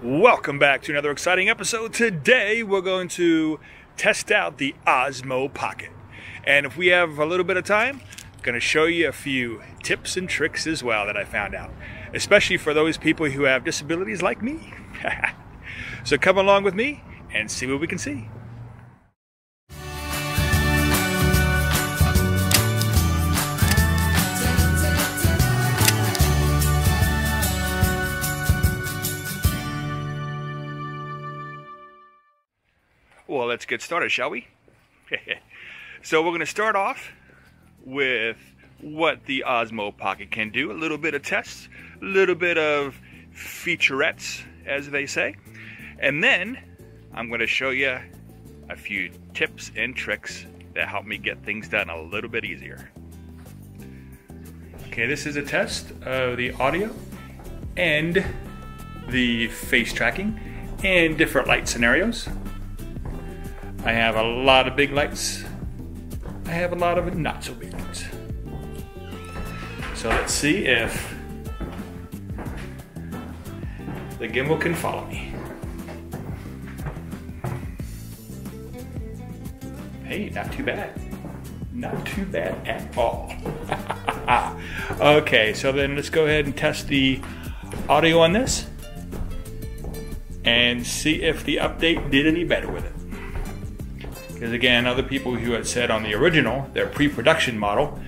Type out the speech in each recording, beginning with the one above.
Welcome back to another exciting episode. Today we're going to test out the Osmo Pocket. And if we have a little bit of time, I'm going to show you a few tips and tricks as well that I found out. Especially for those people who have disabilities like me. So come along with me and see what we can see. Well, let's get started, shall we? So we're going to start off with what the Osmo Pocket can do. A little bit of tests, a little bit of featurettes, as they say. And then I'm going to show you a few tips and tricks that help me get things done a little bit easier. Okay, this is a test of the audio and the face tracking in different light scenarios. I have a lot of big lights. I have a lot of not so big lights. So let's see if the gimbal can follow me. Hey, not too bad. Not too bad at all. Okay, so then let's go ahead and test the audio on this and see if the update did any better with it. Because again, other people who had said on the original, their pre-production model,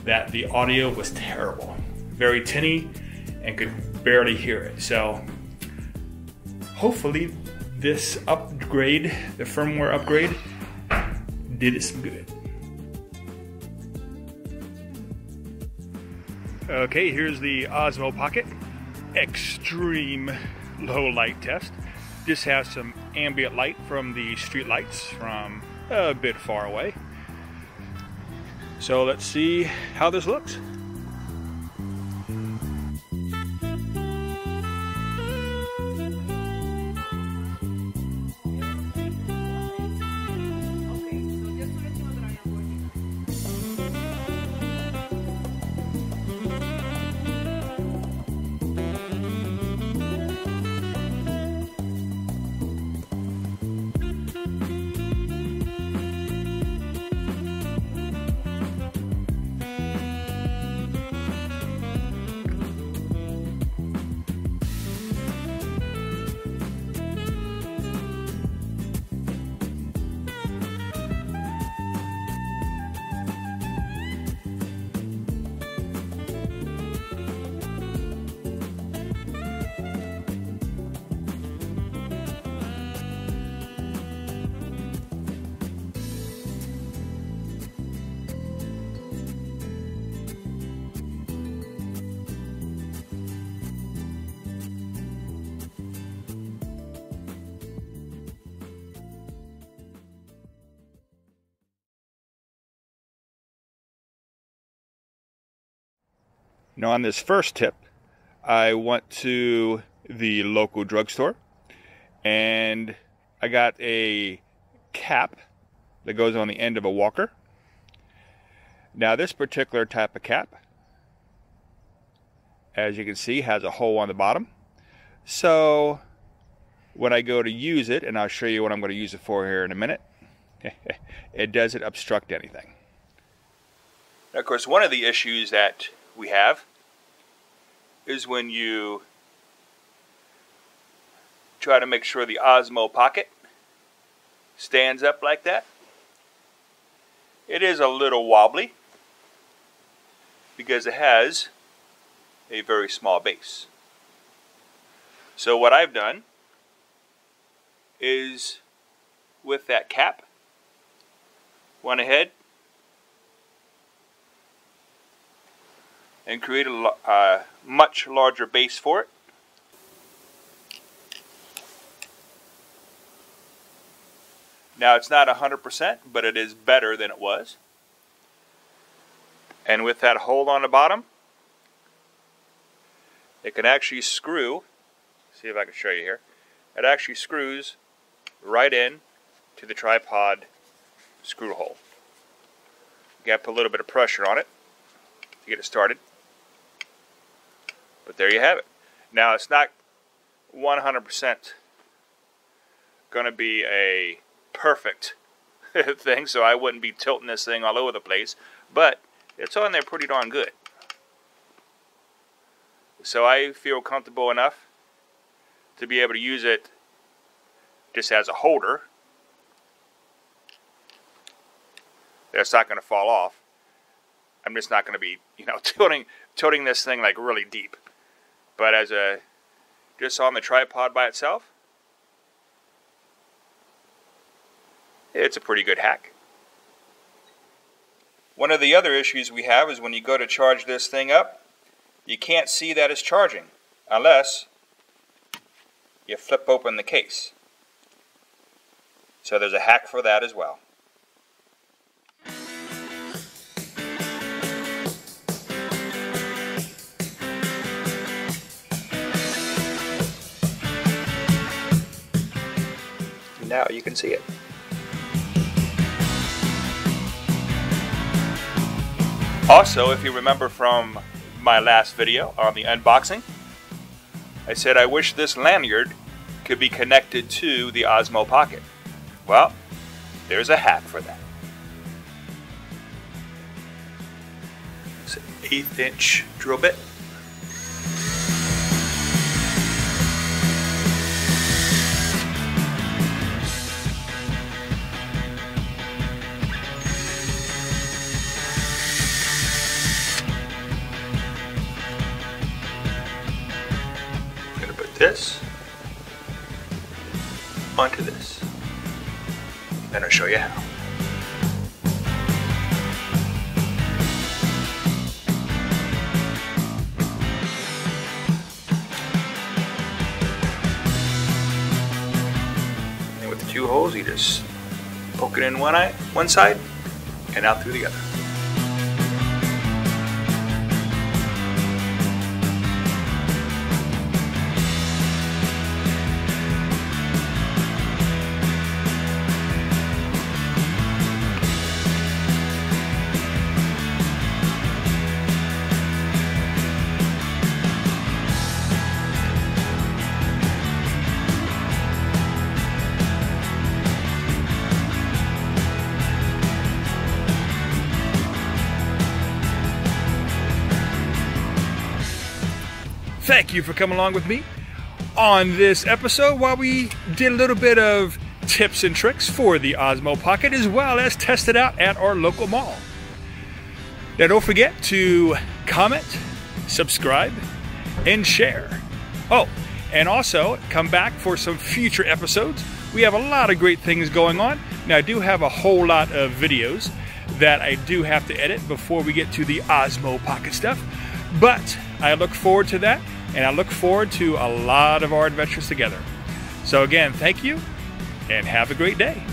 that the audio was terrible. Very tinny and could barely hear it. So hopefully this upgrade, the firmware upgrade, did it some good. Okay, here's the Osmo Pocket extreme low light test. This has some ambient light from the street lights from a bit far away. So let's see how this looks. Now on this first tip, I went to the local drugstore and I got a cap that goes on the end of a walker. Now this particular type of cap, as you can see, has a hole on the bottom. So when I go to use it, and I'll show you what I'm going to use it for here in a minute, it doesn't obstruct anything. Now, of course, one of the issues that we have is when you try to make sure the Osmo Pocket stands up like that. It is a little wobbly because it has a very small base. So what I've done is, with that cap, went ahead and create a much larger base for it. Now it's not 100%, but it is better than it was. And with that hole on the bottom, it can actually screw, see if I can show you here, it actually screws right in to the tripod screw hole. You got to put a little bit of pressure on it to get it started. But there you have it. Now it's not 100% going to be a perfect thing, so I wouldn't be tilting this thing all over the place, but it's on there pretty darn good. So I feel comfortable enough to be able to use it just as a holder. It's not going to fall off. I'm just not going to be, you know, tilting this thing like really deep. But as a, just on the tripod by itself, it's a pretty good hack. One of the other issues we have is when you go to charge this thing up, you can't see that it's charging unless you flip open the case. So there's a hack for that as well. Now you can see it. Also, if you remember from my last video on the unboxing, I said I wish this lanyard could be connected to the Osmo Pocket. Well, there's a hack for that. It's an 1/8 inch drill bit. This onto this. Then I'll show you how. And with the 2 holes, you just poke it in one side and out through the other. Thank you for coming along with me on this episode while we did a little bit of tips and tricks for the Osmo Pocket as well as test it out at our local mall. Now don't forget to comment, subscribe, and share. Oh, and also come back for some future episodes. We have a lot of great things going on. Now I do have a whole lot of videos that I do have to edit before we get to the Osmo Pocket stuff, but I look forward to that. And I look forward to a lot of our adventures together. So again, thank you, and have a great day.